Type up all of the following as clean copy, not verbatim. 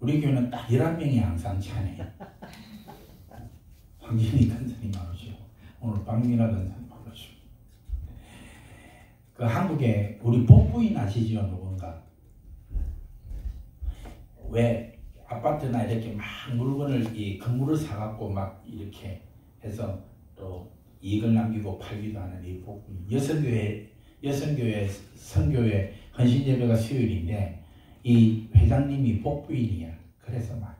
우리 교회는 딱 11명이 항상 차네. 황진희 권사님 나오시고 오늘 박민아 권사님 나오시고. 그 한국에 우리 복부인 아시죠? 누군가? 왜 아파트나 이렇게 막 물건을 이 건물을 사갖고 막 이렇게 해서 또 이익을 남기고 팔기도 하는 이 복부인. 여성교회 선교회 헌신예배가 수요일인데 이 회장님이 복부인이야. 그래서 막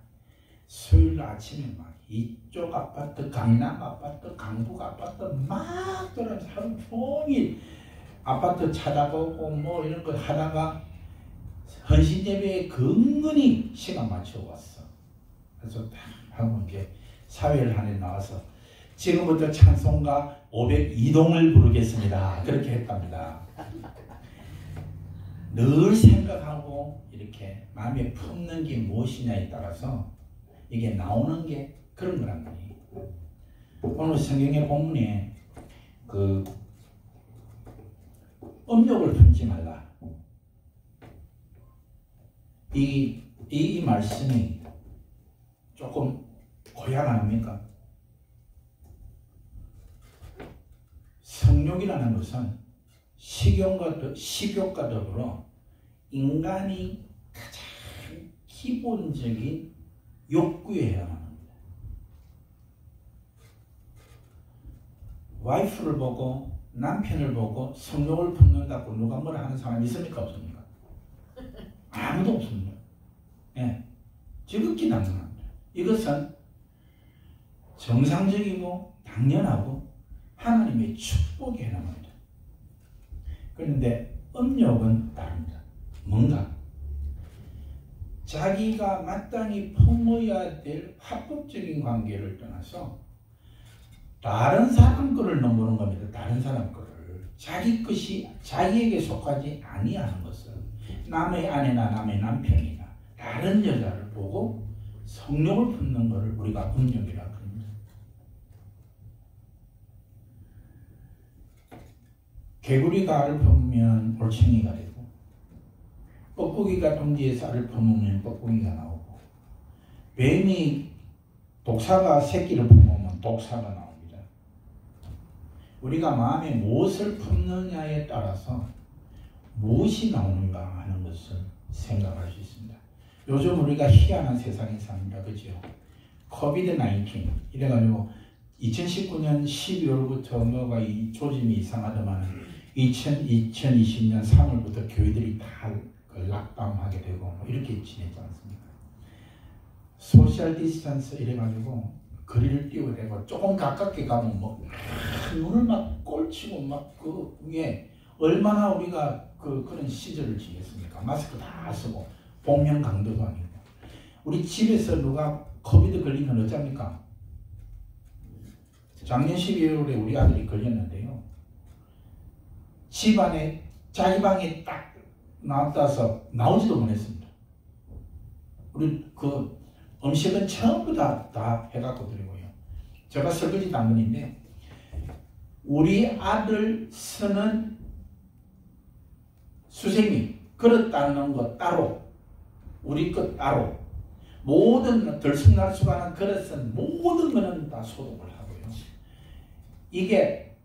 수요일 아침에 막 이쪽 아파트, 강남 아파트, 강북 아파트 막 돌아서 하루 종일 아파트 찾아보고 뭐 이런 거 하다가 헌신예배에 근근히 시간 맞춰 왔어. 그래서 딱 하고 이제 사회를 하나 나와서 지금부터 찬송가 502동을 부르겠습니다. 그렇게 했답니다. 늘 생각하고 이렇게 마음에 품는 게 무엇이냐에 따라서 이게 나오는 게 그런 거란 말이에요. 오늘 성경의 본문에 그 음욕을 품지 말라. 이 말씀이 조금 고약 아닙니까? 성욕이라는 것은 식욕과 더불어 인간이 가장 기본적인 욕구에 해당하는 겁니다. 와이프를 보고 남편을 보고 성욕을 품는다고 누가 뭐라 하는 사람이 있습니까? 없습니까? 아무도 없습니다. 예, 지극히 당연합니다. 이것은 정상적이고 당연하고 하나님의 축복에 해당합니다. 그런데 음욕은 다릅니다. 뭔가 자기가 마땅히 품어야 될 합법적인 관계를 떠나서 다른 사람 거를 넘보는 겁니다. 다른 사람 거를. 자기 것이 자기에게 속하지 아니하는 것을 남의 아내나 남의 남편이나 다른 여자를 보고 성욕을 품는 것을 우리가 음욕이라고 합니다. 개구리가 알을 품으면 올챙이가 되고 뻐꾸기가 둥지에 쌀을 품으면 뻐꾸기가 나오고 뱀이 독사가 새끼를 품으면 독사가 나옵니다. 우리가 마음에 무엇을 품느냐에 따라서 무엇이 나오는가 하는 것을 생각할 수 있습니다. 요즘 우리가 희한한 세상에 삽니다. 그죠? 코비드-19 이래가지고 2019년 12월부터 뭐가 이 조짐이 이상하더만 2020년 3월부터 교회들이 다 락다운하게 되고 뭐 이렇게 지냈지 않습니까? 소셜 디스턴스 이래가지고 거리를 띄워대고 조금 가깝게 가면 뭐 눈을 막 꼴치고 막 그 위에 얼마나 우리가 그런 시절을 지냈습니까? 마스크 다 쓰고 복면 강도도 아니고. 우리 집에서 누가 코비드 걸리면 어쩝니까? 작년 12월에 우리 아들이 걸렸는데요. 집안에 자기 방에 딱 나왔다서 나오지도 못했습니다. 우리 그 음식은 전부 다 해갖고 드리고요. 제가 설거지 당근인데 우리 아들 쓰는 수세미 그릇 닦는 거 따로 우리 것 따로 모든 들쑥날쑥하는 그릇은 모든 거는 다 소독을 하고요. 이게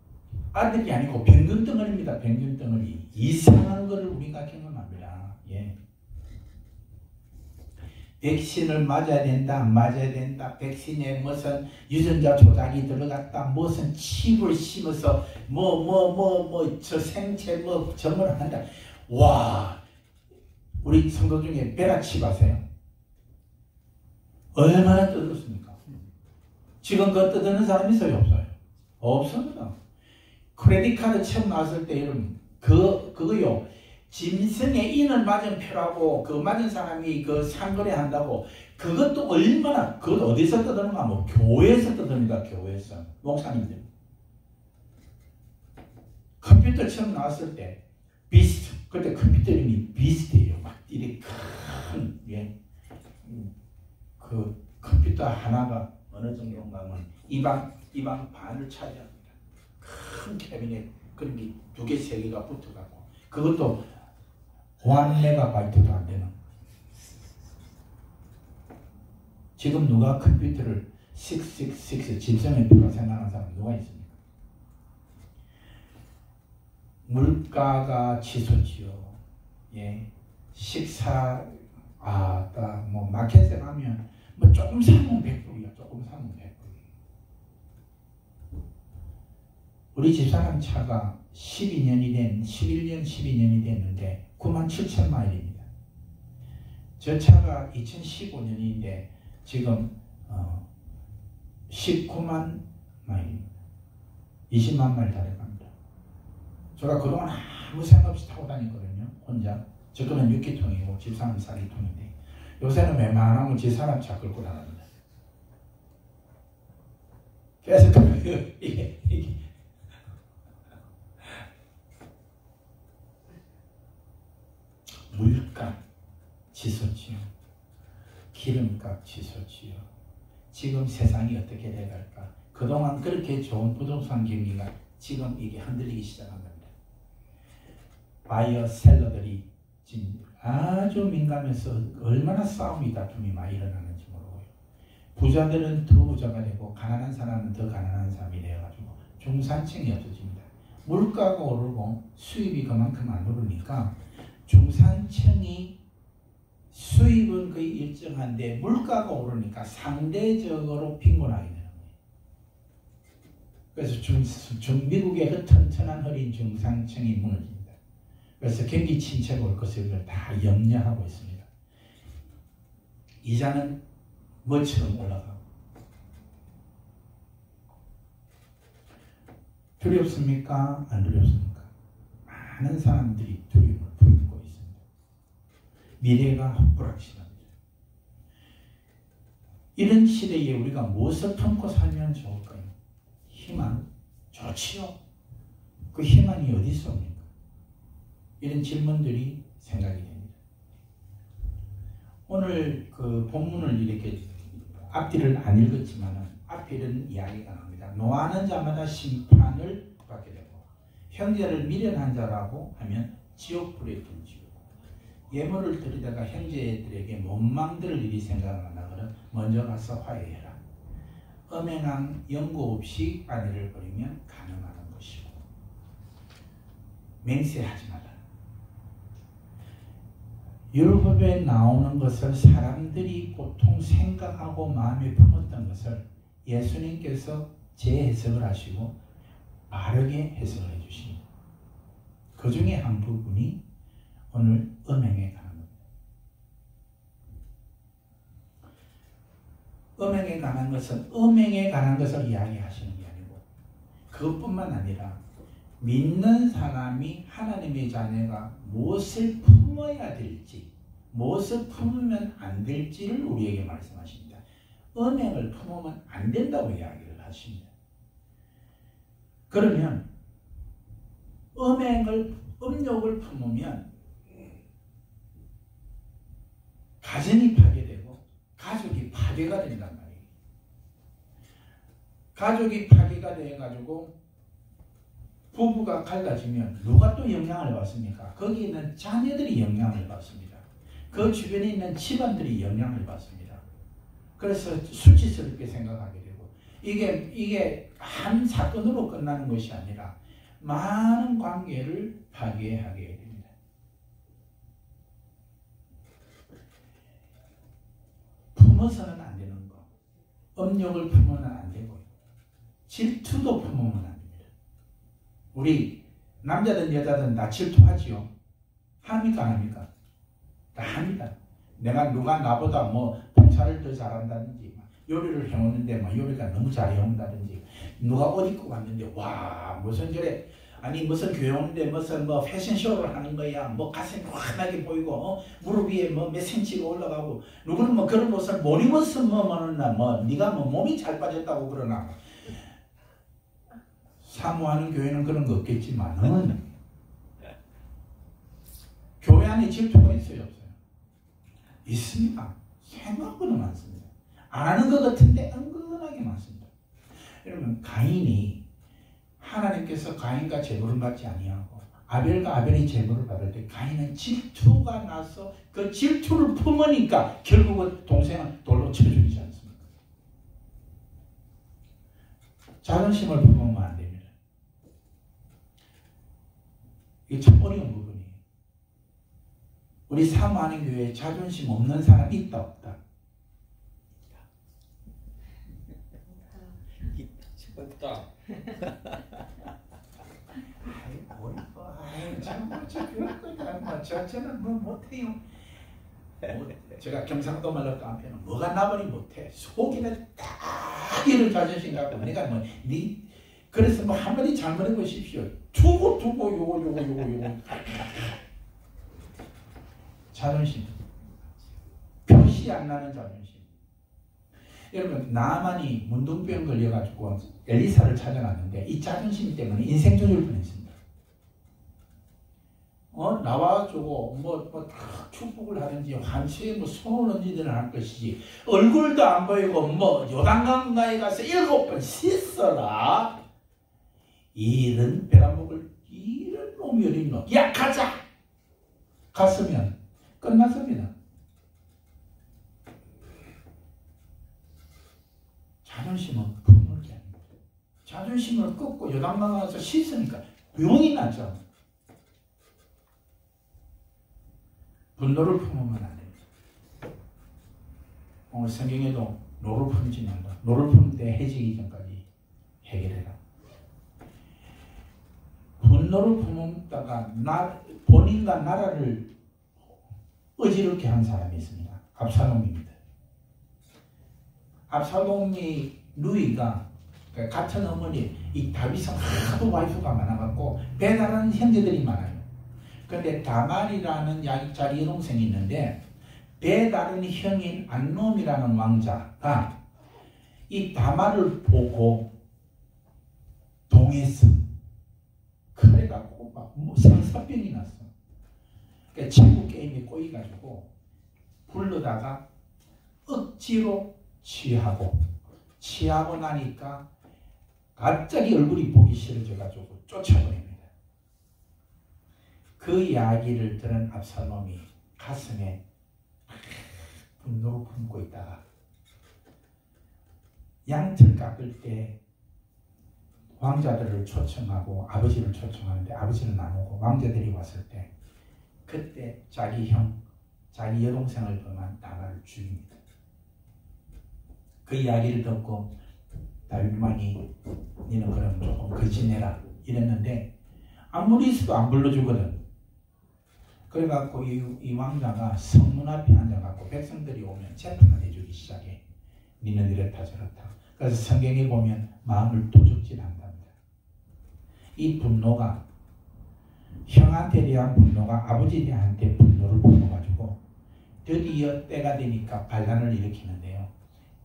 아들이 아니고 병균 덩어리입니다. 병균 덩어리. 이상한 거를 우리가 경험합니다. 예. 백신을 맞아야 된다, 안 맞아야 된다. 백신에 무슨 유전자 조작이 들어갔다, 무슨 칩을 심어서 저 생체 점을 한다. 와, 우리 성도 중에 베라칩 아세요? 얼마나 뜯었습니까? 지금 그거 뜯는 사람 있어요, 없어요? 없습니다. 크레딧 카드 처음 나왔을 때 여러분 그거요. 짐승의 인을 맞은 표라고 그 맞은 사람이 그 상거래 한다고 그것도 얼마나 그것도 어디서 뜯는가 뭐 교회에서 뜯습니다. 교회에서 목사님들 컴퓨터 처음 나왔을 때 비스트 그때 컴퓨터 이름이 비스트예요. 막 이렇게 큰 예. 그 컴퓨터 하나가 어느 정도인가 하면 이 방 반을 차지합니다. 큰 캐비넷 그런 게 2개, 3개가 붙어갖고 그것도 1메가바이트도 안 되는 지금 누가 컴퓨터를 666 집성했다고 생각하는 사람 누가 있습니까? 물가가 치솟지요. 예. 식사, 뭐 마켓에 가면 뭐 조금 사면 100불이야. 조금 사면 100불이야. 우리 집사람 차가 11년, 12년이 됐는데 97,000마일입니다. 저 차가 2015년인데 지금 19만 마일입니다. 20만 마일 달려갑니다. 제가 그동안 아무 생각 없이 타고 다녔거든요. 혼자. 저 거는 6기통이고 집사람 4기통인데 요새는 웬만하면 집사람 차 끌고 나갑니다. 그래서 이게 물가 치솟지요. 기름값 치솟지요. 지금 세상이 어떻게 돼갈까? 그동안 그렇게 좋은 부동산 경기가 지금 이게 흔들리기 시작한 겁니다. 바이어 셀러들이 지금 아주 민감해서 얼마나 싸움이 다툼이 많이 일어나는지 모르고요. 부자들은 더 부자가 되고 가난한 사람은 더 가난한 사람이 되어가지고 중산층이 없어집니다. 물가가 오르고 수입이 그만큼 안 오르니까 중산층이 수입은 거의 일정한데 물가가 오르니까 상대적으로 빈곤하게 되는 거예요. 그래서 미국의 그 튼튼한 허린 중산층이 무너집니다. 그래서 경기 침체가 올 것을 다 염려하고 있습니다. 이자는 뭐처럼 올라가고 두렵습니까? 안 두렵습니까? 많은 사람들이 두려움을 품고 있습니다. 미래가 불확실합니다. 이런 시대에 우리가 무엇을 품고 살면 좋을까요? 희망? 좋지요. 그 희망이 어디 있습니까? 이런 질문들이 생각이 됩니다. 오늘 그 본문을 이렇게 앞뒤를 안 읽었지만 앞에 이런 이야기가 나옵니다. 노하는 자마다 심판을 받게 되고 형제를 미련한 자라고 하면 지옥불에 던지고 예물을 드리다가 형제들에게 못망 들을 일이 생각나거든 먼저 가서 화해해라. 엄행한 연고 없이 아내를 버리면 가늠하는 것이고 맹세하지 말라. 율법에 나오는 것을 사람들이 보통 생각하고 마음에 품었던 것을 예수님께서 재해석을 하시고 바르게 해석을 해주십니다. 그 중에 한 부분이 오늘 음행에 관한 겁니다. 음행에 관한 것은 음행에 관한 것을 이야기하시는 게 아니고 그것뿐만 아니라 믿는 사람이 하나님의 자녀가 무엇을 품어야 될지 무엇을 품으면 안 될지를 우리에게 말씀하십니다. 음행을 품으면 안 된다고 이야기를 하십니다. 그러면 음욕을 품으면 가정이 파괴되고 가족이 파괴가 된단 말이에요. 가족이 파괴가 돼가지고 부부가 갈라지면 누가 또 영향을 받습니까? 거기 있는 자녀들이 영향을 받습니다. 그 주변에 있는 집안들이 영향을 받습니다. 그래서 수치스럽게 생각하게 되고 이게 한 사건으로 끝나는 것이 아니라 많은 관계를 파괴하게 됩니다. 품어서는 안 되는 거, 음욕을 품으면 안 되고 질투도 품으면 안 됩니다. 우리 남자든 여자든 다 질투하지요. 합니까 안 합니까? 다 합니다. 누가 나보다 뭐 봉사를 더 잘한다든지 요리를 해오는데 요리가 너무 잘해온다든지 누가 옷 입고 왔는데 와 무슨 저래 아니 무슨 교회 오는데 무슨 뭐 패션쇼를 하는 거야 뭐 가슴이 환하게 보이고 무릎 위에 뭐 몇 센치가 올라가고 누구는 뭐 그런 옷을 못 입어서 네가 뭐 몸이 잘 빠졌다고 그러나 사모하는 교회는 그런 거 없겠지만은 교회 안에 질투가 있어요 없어요? 있습니다. 생각보다 많습니다. 안 하는 것 같은데 은근하게 많습니다. 여러분 가인이 하나님께서 가인과 제물을 받지 아니하고 아벨과 아벨이 제물을 받을 때 가인은 질투가 나서 그 질투를 품으니까 결국은 동생은 돌로 쳐 죽이지 않습니까? 자존심을 품으면 안 됩니다. 이게 참 어려운 부분이에요. 우리 사모하는 교회에 자존심 없는 사람 있다 없다? 없다. 저는 뭐 못해요. 제가 경상도 말로 까면 뭐가 나버리 못해. 속에는 딱 이런 자존심 갖고 내가 뭐 그래서 뭐 한마디 잘못해 보십시오. 두고 요거 자존심. 표시 안 나는 자존심. 여러분 나만이 문둥병 걸려가지고 엘리사를 찾아갔는데 이 자존심 때문에 인생 조절 뻔했습니다. 나와주고 다 축복을 하든지 환시에 손을 얹이든 할 것이지 얼굴도 안 보이고 요단강가에 가서 7번 씻어라. 이런 배란목을 이런 놈이 어린 놈. 야 가자. 갔으면 끝났습니다. 자존심은 품을 게 아닙니다. 자존심을 꺾고 요단강 가서 씻으니까 병이 났잖아. 분노를 품으면 안 됩니다. 오늘 성경에도 노를 품지 말라. 노를 품을 때 해지기 전까지 해결해라. 분노를 품다가 본인과 나라를 어지럽게 한 사람이 있습니다. 압살롬입니다. 압살롬이 누이가 같은 어머니 이 다윗은 하도 와이프가 많아갖고 배달하는 형제들이 많아요. 그런데 다말이라는 자기 여동생이 있는데 배다른 형인 안놈이라는 왕자가 이 다말을 보고 동했어. 그래갖고 막 생사병이 났어. 그러니까 친구 게임에 꼬이가지고 부르다가 억지로 취하고 나니까 갑자기 얼굴이 보기 싫어져가지고 쫓아버립니다. 그 이야기를 들은 압살롬이 가슴에 분노를 품고 있다가 양털 깎을 때 왕자들을 초청하고 아버지를 초청하는데 아버지는 안 오고 왕자들이 왔을 때 그때 자기 여동생을 범한 다말을 죽입니다. 그 이야기를 듣고 다윗 왕이 너는 그럼 조금 거짓내라 이랬는데 아무리 있어도 안 불러주거든. 그래갖고 이 왕자가 성문 앞에 앉아갖고 백성들이 오면 재판을 해주기 시작해. 니는 이렇다 저렇다. 그래서 성경에 보면 마음을 도적질한답니다. 이 분노가 형한테 대한 분노가 아버지한테 분노를 품어가지고 드디어 때가 되니까 반란을 일으키는데요.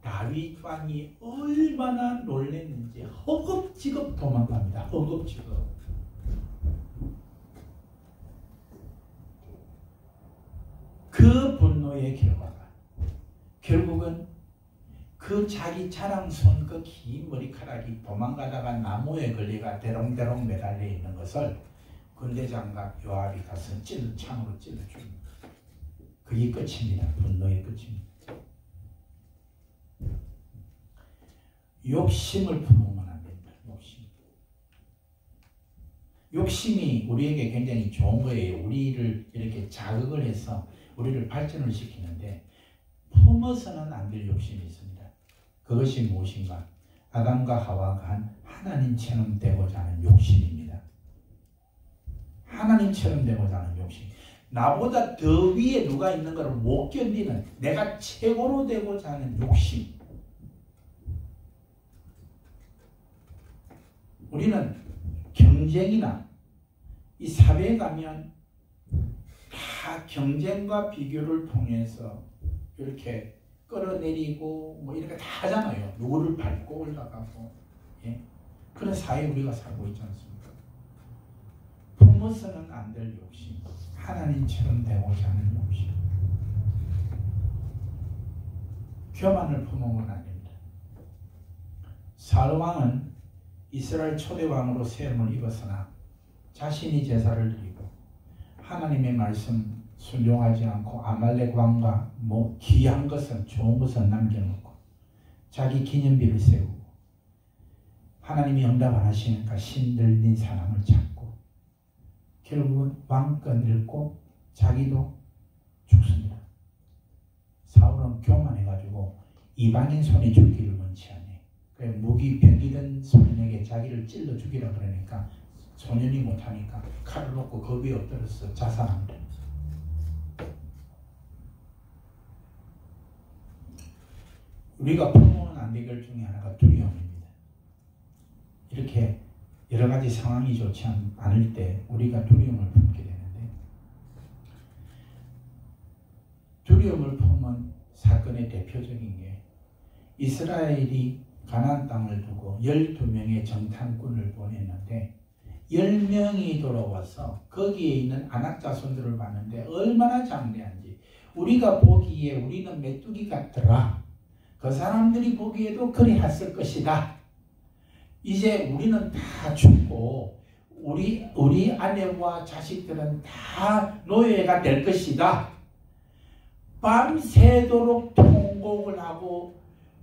다윗 왕이 얼마나 놀랐는지 허겁지겁 도망갑니다. 허겁지겁. 그 분노의 결과가 결국은 그 자기 자랑스러운 그 긴 머리카락이 도망가다가 나무에 걸려가 대롱대롱 매달려 있는 것을 군대장갑 요압이 가서 창으로 찔러줍니다. 그게 끝입니다. 분노의 끝입니다. 욕심을 품으면 안 됩니다. 욕심이 우리에게 굉장히 좋은 거예요. 우리를 이렇게 자극을 해서 우리를 발전을 시키는데 품어서는 안 될 욕심이 있습니다. 그것이 무엇인가? 아담과 하와가 한 하나님처럼 되고자 하는 욕심입니다. 하나님처럼 되고자 하는 욕심. 나보다 더 위에 누가 있는 것을 못 견디는 내가 최고로 되고자 하는 욕심. 우리는 경쟁이나 이 사회에 가면 다 경쟁과 비교를 통해서 이렇게 끌어내리고 뭐 이렇게 다 하잖아요. 누구를 밟고 올라가고. 예? 그런 사회에 우리가 살고 있지 않습니까? 품어서는 안 될 욕심. 하나님처럼 되고자 하는 욕심. 교만을 품으면 안 됩니다. 사울 왕은 이스라엘 초대 왕으로 세움을 입었으나 자신이 제사를 드리고 하나님의 말씀 순종하지 않고 아말렉 왕과 뭐 귀한 것은 좋은 것은 남겨놓고 자기 기념비를 세우고 하나님이 응답 안 하시니까 신들린 사람을 찾고 결국은 왕권 잃고 자기도 죽습니다. 사울은 교만해가지고 이방인 손에 죽기를 원치 않네. 그래 무기 병기든 소년에게 자기를 찔러 죽이라 그러니까 소년이 못하니까 칼을 놓고 겁이 엎드려서 자살합니다. 우리가 품어오는 안 될 것 중에 하나가 두려움입니다. 이렇게 여러 가지 상황이 좋지 않을 때 우리가 두려움을 품게 되는데 두려움을 품은 사건의 대표적인 게 이스라엘이 가나안 땅을 두고 12명의 정탐꾼을 보냈는데 10명이 돌아와서 거기에 있는 아낙 자손들을 봤는데 얼마나 장대한지 우리가 보기에 우리는 메뚜기 같더라. 그 사람들이 보기에도 그리했을 것이다. 이제 우리는 다 죽고 우리 아내와 자식들은 다 노예가 될 것이다. 밤새도록 통곡을 하고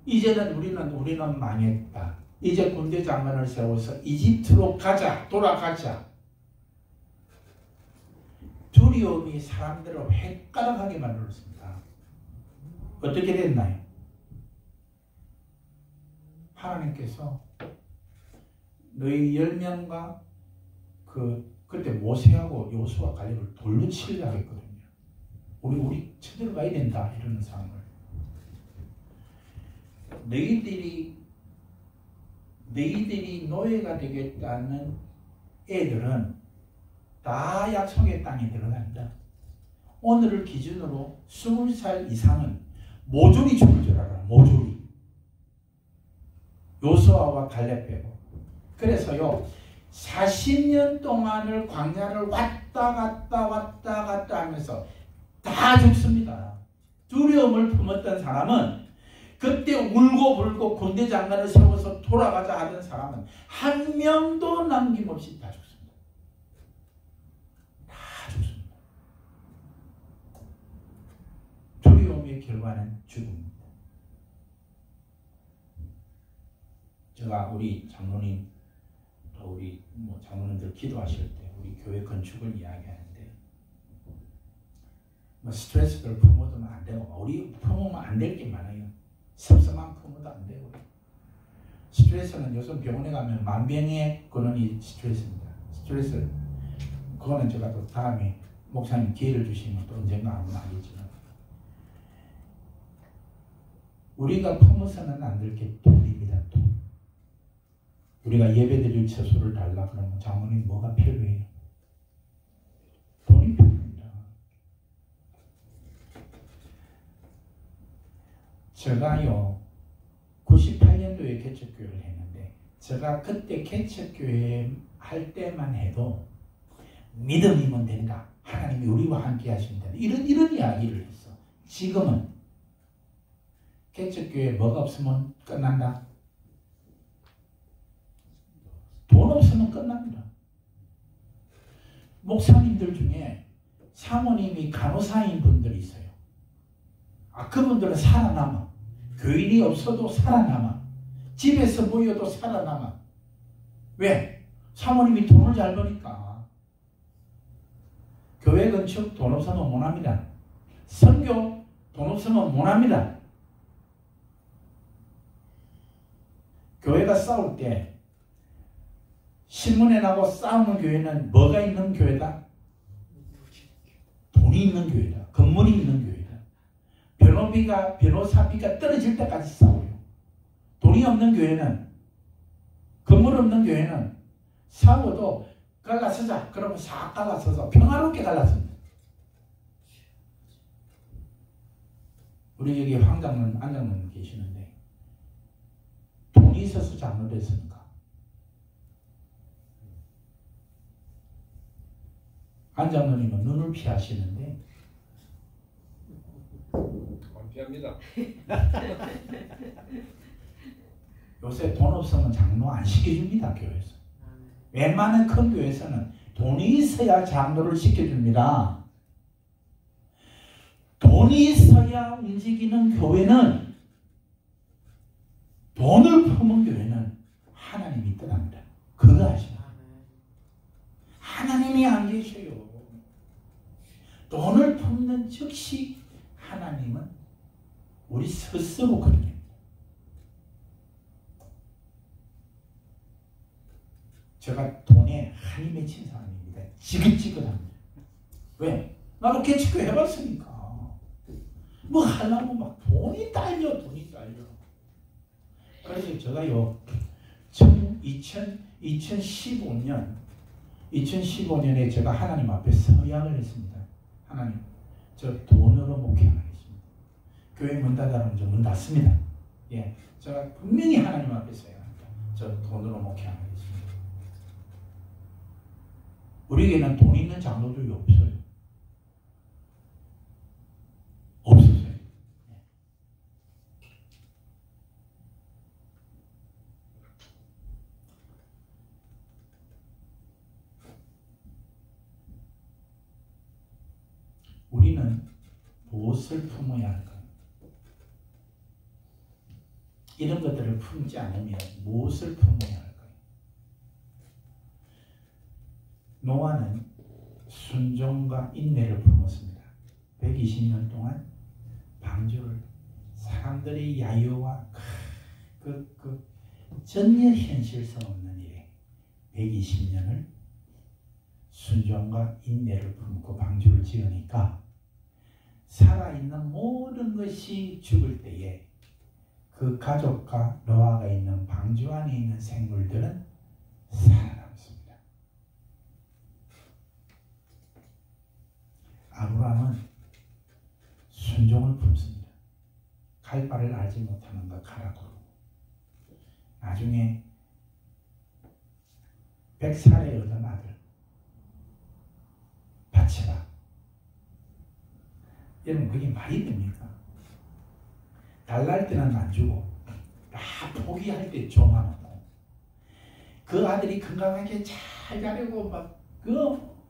이제는 우리는 망했다. 이제 군대 장관을 세워서 이집트로 가자. 돌아가자. 두려움이 사람들을 헷갈아가게 만들었습니다. 어떻게 됐나요? 하나님께서 너희 10명과 그때 모세하고 요수와 갈렙을 돌로 치려고 했거든요. 우리 쳐들어가야 된다 이러는 상황을. 너희들이 노예가 되겠다는 애들은 다 약속의 땅에 들어간다. 오늘을 기준으로 20살 이상은 모조리 죽을 줄 알아. 모조리. 요수아와 갈렙 빼고. 그래서요 40년 동안을 광야를 왔다 갔다 하면서 다 죽습니다. 두려움을 품었던 사람은 그때 울고 불고 군대 장관을 세워서 돌아가자 하던 사람은 한 명도 남김없이 다 죽습니다. 다 죽습니다. 두려움의 결과는 죽음입니다. 제가 우리 장로님 또 우리 장로님들 기도하실 때 우리 교회 건축을 이야기하는데 스트레스를 품어두면 안 되고 우리 품으면 안 될 게 많아요. 섭섭한 품어도 안 되고 스트레스는 요즘 병원에 가면 만병의 근원이 스트레스입니다. 스트레스 그거는 제가 또 다음에 목사님 기회를 주시면 또 언젠가 한번 하겠지만 우리가 품어서는 안 될 게 돈입니다. 돈. 우리가 예배드릴 처소를 달라 그러면 장모님 뭐가 필요해요? 돈이 필요합니다. 제가요 98년도에 개척교회를 했는데 제가 그때 개척교회 할 때만 해도 믿음이면 된다. 하나님이 우리와 함께 하시면 된다. 이런 이야기를 했어. 지금은 개척교회 뭐가 없으면 끝난다. 돈 없으면 끝납니다. 목사님들 중에 사모님이 간호사인 분들이 있어요. 그분들은 살아남아. 교인이 없어도 살아남아. 집에서 모여도 살아남아. 왜? 사모님이 돈을 잘 버니까. 교회 건축 돈 없으면 못합니다. 선교 돈 없으면 못합니다. 교회가 싸울 때 신문에 나고 싸우는 교회는 뭐가 있는 교회다? 돈이 있는 교회다. 건물이 있는 교회다. 변호사비가 떨어질 때까지 싸워요. 돈이 없는 교회는, 건물 없는 교회는 싸워도 갈라서자. 그러면 싹 갈라서서 평화롭게 갈라섭니다. 우리 여기 황장로님, 안장로님 계시는데 돈이 있어서 장로됐습니까? 안장로님은 눈을 피하시는데 피합니다. 요새 돈 없으면 장로 안 시켜줍니다. 교회에서. 웬만한 큰 교회에서는 돈이 있어야 장로를 시켜줍니다. 돈이 있어야 움직이는 교회는, 돈을 품은 교회는 하나님이 있는 즉시 하나님은 우리 스스로 그립니다. 제가 돈에 한이 맺힌 사람입니다. 지긋지긋합니다. 왜? 나도 개척교 해봤으니까. 뭐 하려면 막 돈이 딸려. 그래서 제가요 2015년에 제가 하나님 앞에 서약을 했습니다. 하나님, 저 돈으로 목회하겠습니다. 교회 문 닫아라면 저 문 닫습니다. 예, 제가 분명히 하나님 앞에 서약합니다. 저 돈으로 목회하겠습니다. 우리에게는 돈 있는 장로들이 없어요. 없었어요. 우리는 무엇을 품어야 할까요? 이런 것들을 품지 않으면 무엇을 품어야 할까요? 노아는 순종과 인내를 품었습니다. 120년 동안 방주를 사람들의 야유와 전혀 현실성 없는 일에 120년을 순종과 인내를 품고 방주를 지으니까 살아있는 모든 것이 죽을 때에 그 가족과 노아가 있는 방주 안에 있는 생물들은 살아남습니다. 아브라함은 순종을 품습니다. 갈 바를 알지 못하는 것 가라고. 나중에 100살에 얻은 아들 바치라. 여러분 그게 말이 됩니까? 달랄 때는 안 주고 다 포기할 때 조만하고 그 아들이 건강하게 잘 자라고 막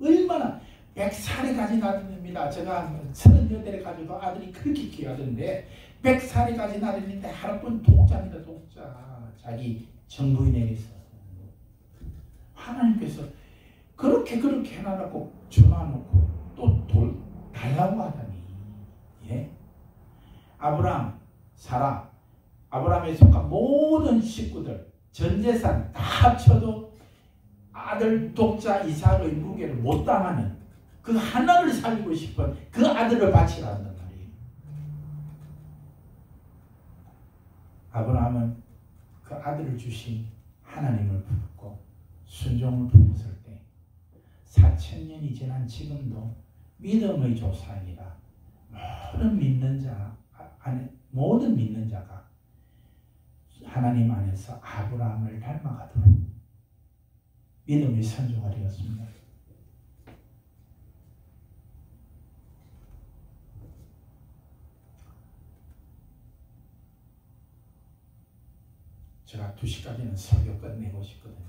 얼마나 100살에 가진 아들입니다. 제가 38에 가지고 아들이 그렇게 귀하던데 100살에 가진 아들인데 하나뿐 독자입니다. 독자. 자기 정부인에게서 하나님께서 그렇게 해놔놓고 주놔놓고 또 달라고 하다니. 예? 아브라함, 사라, 아브라함에 속한 모든 식구들 전 재산 다 합쳐도 아들 독자 이삭의 무게를 못 당하는 그 하나를 살리고 싶은 그 아들을 바치라 한단 말이에요. 아브라함은 그 아들을 주신 하나님을 품고 순종을 품었을 때 4000년이 지난 지금도 믿음의 조상이라 모든 믿는 자가 하나님 안에서 아브라함을 닮아가도록 믿음의 선조가 되었습니다. 제가 2시까지는 설교 끝내고 싶거든요.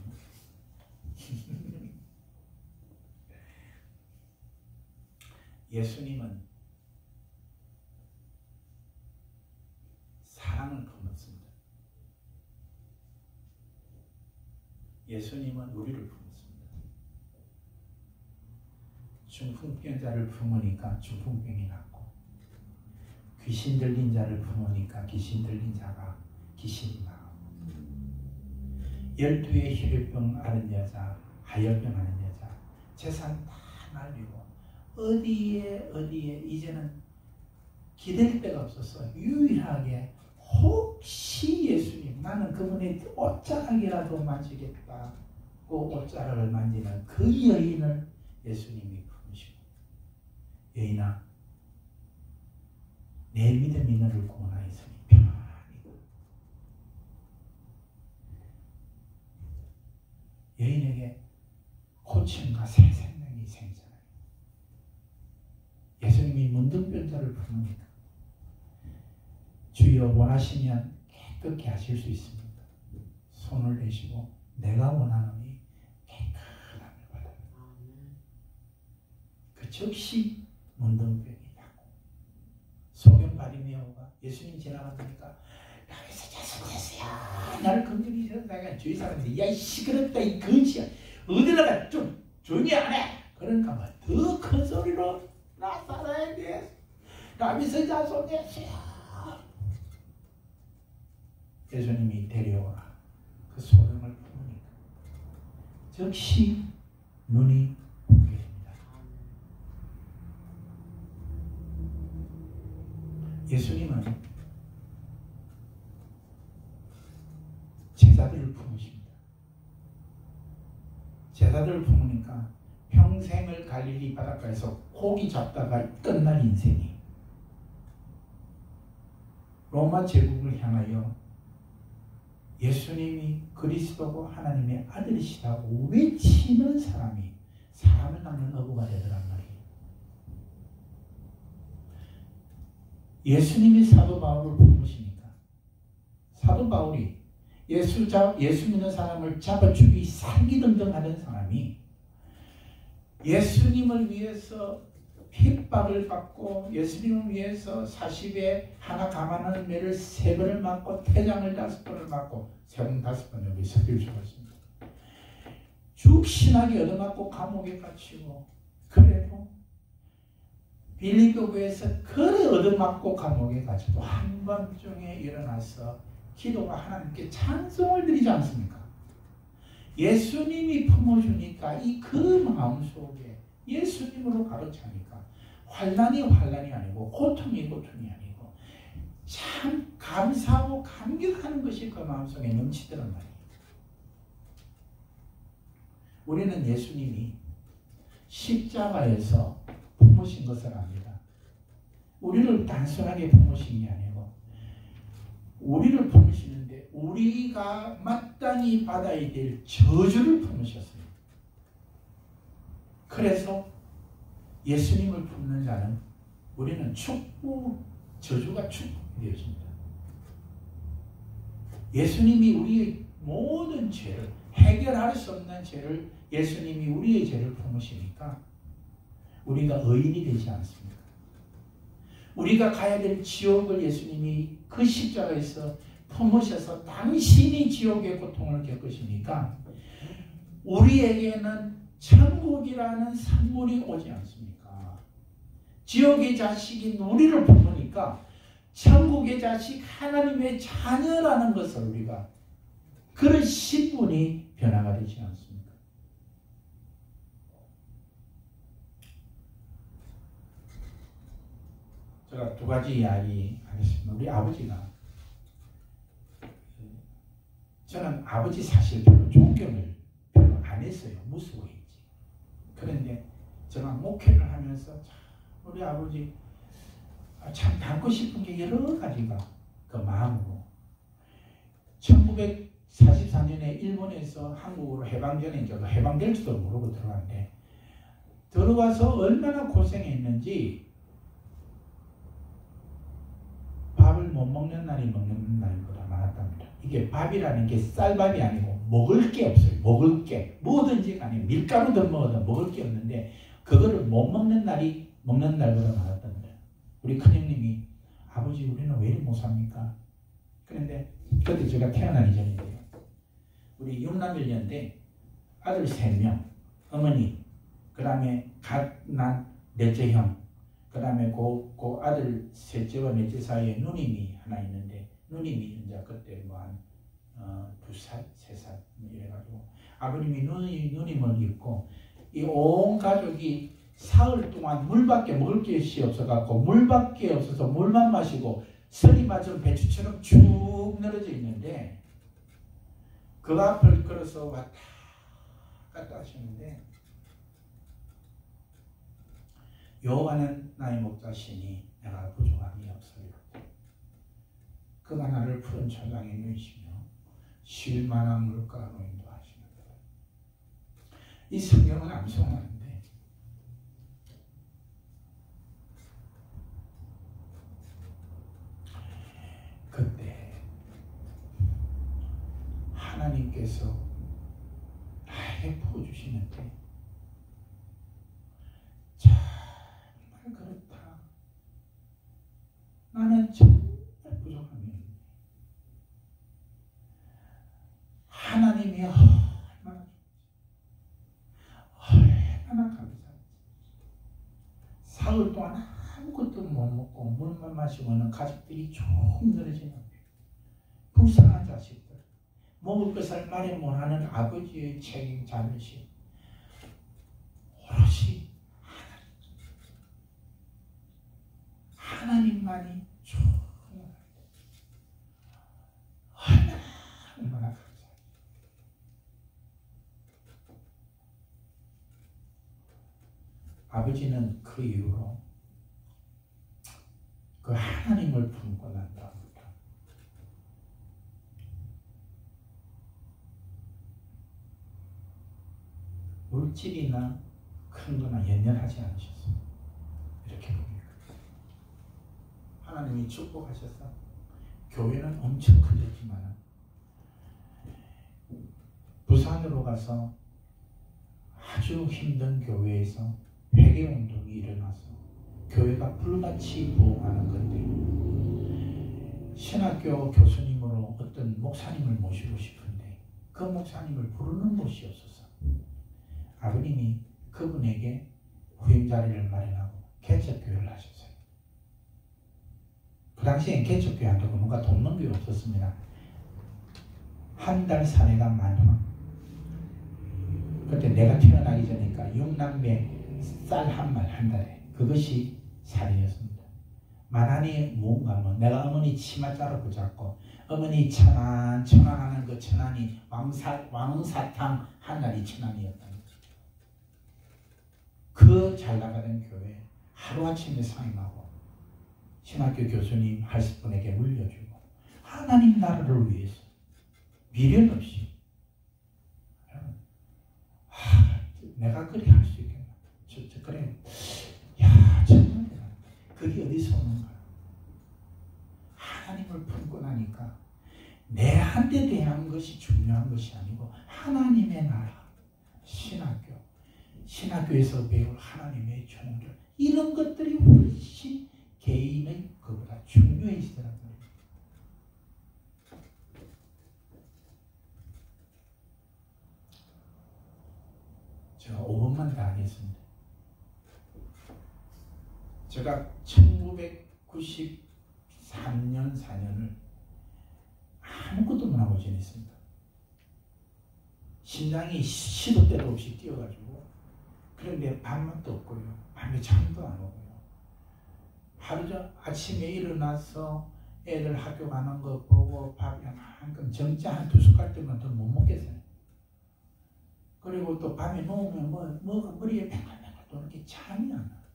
예수님은 사랑을 품었습니다. 예수님은 우리를 품었습니다. 중풍병자를 품으니까 중풍병이 낫고 귀신 들린 자를 품으니까 귀신 들린 자가 귀신이 나고 12의 혈액병 앓은 여자, 하혈병 앓은 여자 재산 다 날리고 어디에 이제는 기댈 데가 없어서 유일하게 혹시 예수님 나는 그분의 옷자락이라도 만지겠다 그 옷자락을 만지는 그 여인을 예수님이 품으시고 여인아 내 믿음이 너를 구원하였으니 평안하니라. 여인에게 고침과 새 생명이 생겨나요. 예수님이 문둥병자를 품으니까 주여 원하시면 깨끗게 하실 수 있습니다. 손을 대시고 내가 원하노니 깨끗함을 받아라. 그 즉시 문둥병이 낫고 소경 바리메오가 예수님 지나가니까 나에서 자석했어요. 나를 긍휼히 여기다가 주위 사람들이 야 이 시끄럽다 이 거지야 어디다가 좀 조용히 안 해. 그러니까 더 큰 소리로 나사렛 예수, 다윗의 자손 예수야. 예수님이 데려오라. 그 소명을 품으니까 즉시 눈이 보게 됩니다. 예수님은 제자들을 품으십니다. 제자들을 품으니까 평생을 갈릴리 바닷가에서 고기 잡다가 끝날 인생이 로마 제국을 향하여 예수님이 그리스도고 하나님의 아들이시라고 외치는 사람이 사람을 낚는 어부가 되더란 말이에요. 예수님이 사도 바울을 품으시니까 사도 바울이 예수 믿는 사람을 잡아 죽이 살기등등 하던 사람이 예수님을 위해서 핍박을 받고 예수님을 위해서 40에 하나 감안하는 매를 3번을 맞고 태장을 5번을 맞고 세번 5번 여기 석기를 죽었습니다. 죽신하게 얻어맞고 감옥에 갇히고 그래도 빌립보에서 그래 얻어맞고 감옥에 갇혀도 한밤중에 일어나서 기도가 하나님께 찬송을 드리지 않습니까? 예수님이 품어주니까 그 마음속에 예수님으로 가득 차니까 환난이 아니고 고통이 아니고 참 감사하고 감격하는 것이 그 마음속에 넘치더란 말이에요. 우리는 예수님이 십자가에서 품으신 것을 압니다. 우리를 단순하게 품으신 게 아니고 우리를 품으시는데 우리가 마땅히 받아야 될 저주를 품으셨어요. 그래서 예수님을 품는 자는 우리는 저주가 축복이 되어집니다. 예수님이 우리의 모든 죄를 해결할 수 없는 죄를 예수님이 우리의 죄를 품으시니까 우리가 의인이 되지 않습니다. 우리가 가야 될 지옥을 예수님이 그 십자가에서 품으셔서 당신이 지옥의 고통을 겪으시니까 우리에게는 천국이라는 선물이 오지 않습니까? 지옥의 자식인 우리를 품으니까 천국의 자식 하나님의 자녀라는 것을 우리가 그런 신분이 변화가 되지 않습니까? 제가 2가지 이야기 하겠습니다. 우리 아버지가 저는 아버지 사실 별로 존경을 별로 안 했어요. 무서워했지. 그런데 제가 목회를 하면서 우리 아버지 참 닮고 싶은 게 여러 가지가 그 마음으로 1944년에 일본에서 한국으로 해방전에 이제 해방될 줄도 모르고 들어왔는데 들어와서 얼마나 고생했는지 밥을 못 먹는 날이 먹는 날보다 많았답니다. 이게 밥이라는 게 쌀밥이 아니고 먹을 게 없어요. 먹을 게 뭐든지 간에 밀가루든 뭐든 먹을 게 없는데 그거를 못 먹는 날이 먹는 날보다 많았답니다. 우리 큰형님이 아버지 우리는 왜 이리 못 삽니까? 그런데 그때 제가 태어나기 전인데요. 우리 육남일녀인데 아들 3명, 어머니, 그 다음에 갓 난 넷째 형, 그 다음에 그 아들 셋째와 넷째 사이에 누님이 하나 있는데 누님이 이제 그때 뭐 한 2살, 3살 이래가지고 아버님이 누님을 입고 이 온 가족이 사흘 동안 물밖에 먹을 것이 없어갖고 물밖에 없어서 물만 마시고 설이 맞은 배추처럼 쭉 늘어져 있는데 그 앞을 걸어서 왔다 갔다 하시는데 여호와는 나의 목자시니 내가 부족함이 없으리로다. 그가 나를 푸른 초장에 누이시며 쉴 만한 물가로 인도하시는다. 이 성경은 암송하는데 그때 하나님께서 나에게 부어주시는데 정말 그렇다. 나는 정말 부족함이 있는데 하나님이 얼마나 감사한지. 사흘 동안 돌아가시고는 가족들이 쭉 늘어지는 거예요. 불쌍한 자식들, 먹을 것을 마련 못하는 아버지의 책임 자멸시 오롯이 하나님만이 얼마나 감사해요. 아버지는 그 이후로 그 하나님을 품고 난 다음부터 물질이나 큰 거나 연연하지 않으셨어요. 이렇게 봅니다. 하나님이 축복하셔서 교회는 엄청 커졌지만 부산으로 가서 아주 힘든 교회에서 회개운동이 일어나서 교회가 불같이 부흥하는 건데 신학교 교수님으로 어떤 목사님을 모시고 싶은데 그 목사님을 부르는 곳이 없어서 아버님이 그분에게 후임자리를 마련하고 개척교회를 하셨어요. 그 당시엔 개척교회 한다고 뭔가 돕는 게 없었습니다. 한 달 사례가 10,000원. 그때 내가 태어나기 전이니까 6남매 쌀 한 말 한 달에 그것이 사례였습니다. 만원이 뭔가 뭐 내가 어머니 치마 자르 붙잡고 어머니 천안 하는 그 천안이 왕사탕 한 달 2,000원이었다. 그 잘 나가던 교회 하루아침에 상임하고 신학교 교수님 할 분에게 물려주고 하나님 나라를 위해서 미련 없이 내가 그리 할 수 있겠나? 그래. 야, 정말 그게 어디서 오는가? 하나님을 품고 나니까 내한테 대한 것이 중요한 것이 아니고 하나님의 나라, 신학교에서 배울 하나님의 종교 이런 것들이 훨씬 개인의 그보다 중요해지더라고요. 제가 5번만 다 하겠습니다. 제가 1993년 4년을 아무것도 못하고 지냈습니다. 심장이 시도 때도 없이 뛰어가지고 그런데 밥맛도 없고요. 밤에 잠도 안 오고요. 하루 전 아침에 일어나서 애들 학교 가는 거 보고 밥이 한끔 정짜 한 2숟갈 때만 더 못 먹겠어요. 그리고 또 밤에 누우면 뭐가 머리에 팽팽팽 도는 잠이 안 나.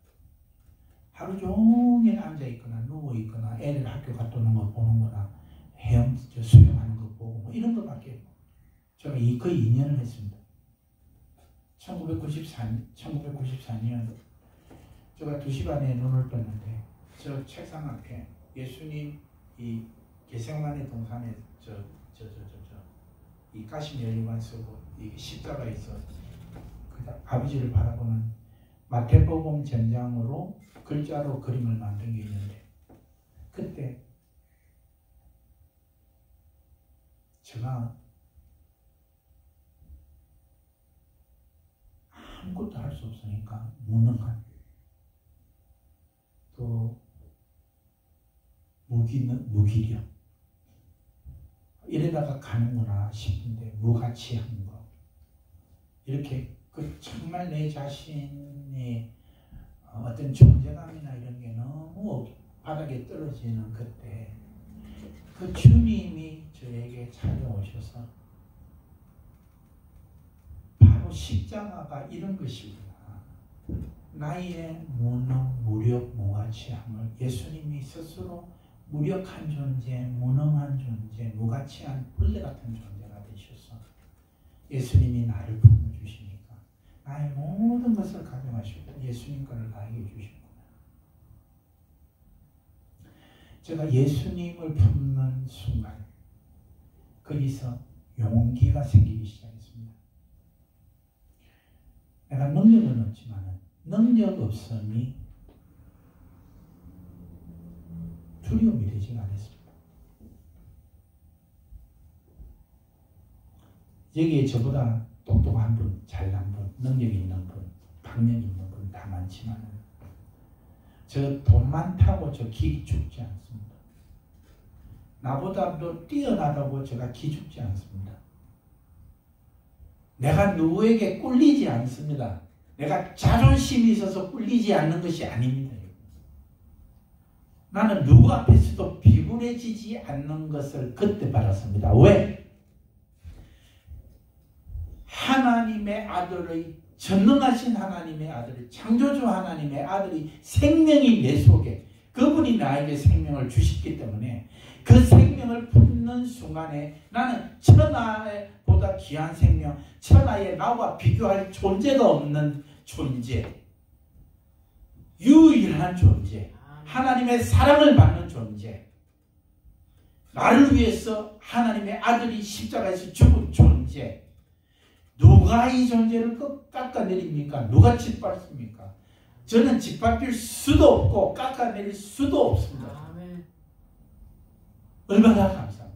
하루 종일 앉아있거나 누워있거나 애들 학교 갔다 오는 거 보는 거나 수영하는 거 보고 뭐 이런 거밖에 제가 거의 2년을 했습니다. 1994년 제가 2시 반에 눈을 떴는데 저 책상 앞에 예수님 이 게세마네 동산에 이 가시 면류관 쓰고 이 십자가 있어 아버지를 바라보는 마태복음 전장으로 글자로 그림을 만든 게 있는데 그때 제가 아무것도 할 수 없으니까 무능한 또 무기력 이래다가 가는구나 싶은데 무가치한 거 이렇게 그 정말 내 자신의 어떤 존재감이나 이런 게 너무 바닥에 떨어지는 그때 그 주님이 저에게 찾아오셔서 바로 십자가가 이런 것이구나. 나의 무능, 무력, 무가치함을 예수님이 스스로 무력한 존재, 무능한 존재, 무가치한 벌레 같은 존재가 되셔서 예수님이 나를 품어주시니까 나의 모든 것을 가져가시고 예수님 것을 나에게 주시구나. 제가 예수님을 품는 순간 거기서 용기가 생기기 시작했습니다. 내가 능력은 없지만 능력 없음이 두려움이 되지 않았습니다. 여기에 저보다 똑똑한 분, 잘난 분, 능력 있는 분, 박력 있는 분 다 많지만 저 돈 많다고 저 기죽지 않습니다. 나보다 더 뛰어나다고 제가 기죽지 않습니다. 내가 누구에게 꿀리지 않습니다. 내가 자존심이 있어서 꿀리지 않는 것이 아닙니다. 나는 누구 앞에서도 비굴해지지 않는 것을 그때 받았습니다. 왜? 하나님의 아들의 전능하신 하나님의 아들이 창조주 하나님의 아들이 생명이 내 속에 그분이 나에게 생명을 주셨기 때문에 그 생명을 품는 순간에 나는 천하보다 귀한 생명, 천하에 나와 비교할 존재가 없는 존재, 유일한 존재, 하나님의 사랑을 받는 존재, 나를 위해서 하나님의 아들이 십자가에서 죽은 존재. 누가 이 존재를 깎아내립니까? 누가 짓밟습니까? 저는 짓밟힐 수도 없고 깎아내릴 수도 없습니다. 아멘. 얼마나 감사합니다.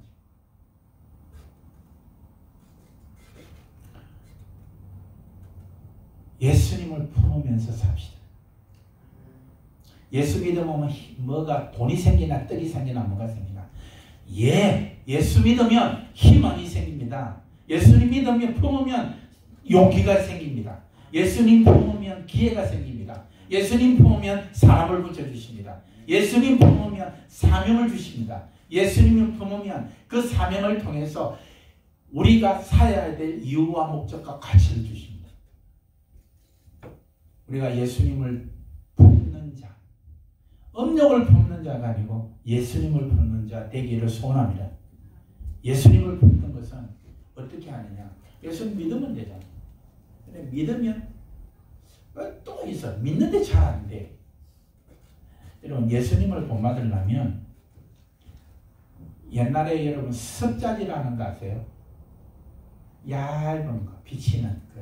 예수님을 품으면서 삽시다. 예수 믿으면 뭐가 돈이 생기나 떡이 생기나 뭐가 생기나. 예수 믿으면 희망이 생깁니다. 예수님 믿으면 품으면 용기가 생깁니다. 예수님 품으면 기회가 생깁니다. 예수님 품으면 사람을 붙여주십니다. 예수님 품으면 사명을 주십니다. 예수님을 품으면 그 사명을 통해서 우리가 살아야 될 이유와 목적과 가치를 주십니다. 우리가 예수님을 품는 자, 음욕을 품는 자가 아니고 예수님을 품는 자 되기를 소원합니다. 예수님을 품는 것은 어떻게 하느냐? 예수님 믿으면 되잖아. 근데 믿으면 또 있어. 믿는데 잘 안 돼. 여러분 예수님을 본받으려면 옛날에 여러분 섭자지라는 거 아세요? 얇은 거, 비치는 거.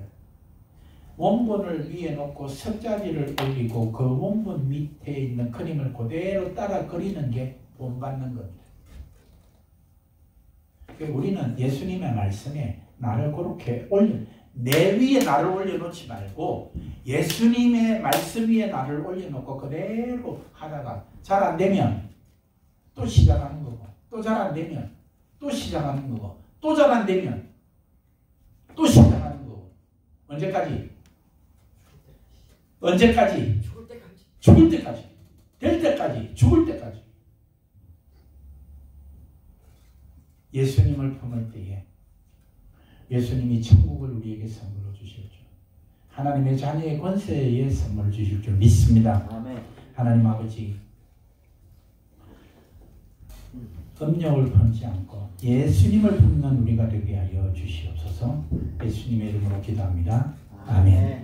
원본을 위에 놓고 섭자지를 올리고 그 원본 밑에 있는 그림을 그대로 따라 그리는 게 본받는 겁니다. 우리는 예수님의 말씀에 나를 그렇게 내 위에 나를 올려놓지 말고 예수님의 말씀 위에 나를 올려놓고 그대로 하다가 잘 안 되면 또 시작하는 거고, 또 잘 안 되면 또 시작하는 거고, 또 잘 안 되면 또 시작하는 거고. 언제까지? 언제까지? 죽을 때까지. 죽을 때까지. 될 때까지. 죽을 때까지. 예수님을 품을 때에 예수님이 천국을 우리에게 선물로 주셨죠. 하나님의 자녀의 권세에 선물을 주실 줄 믿습니다. 아멘. 하나님 아버지, 음욕을 품지 않고 예수님을 품는 우리가 되게 하여 주시옵소서. 예수님의 이름으로 기도합니다. 아멘.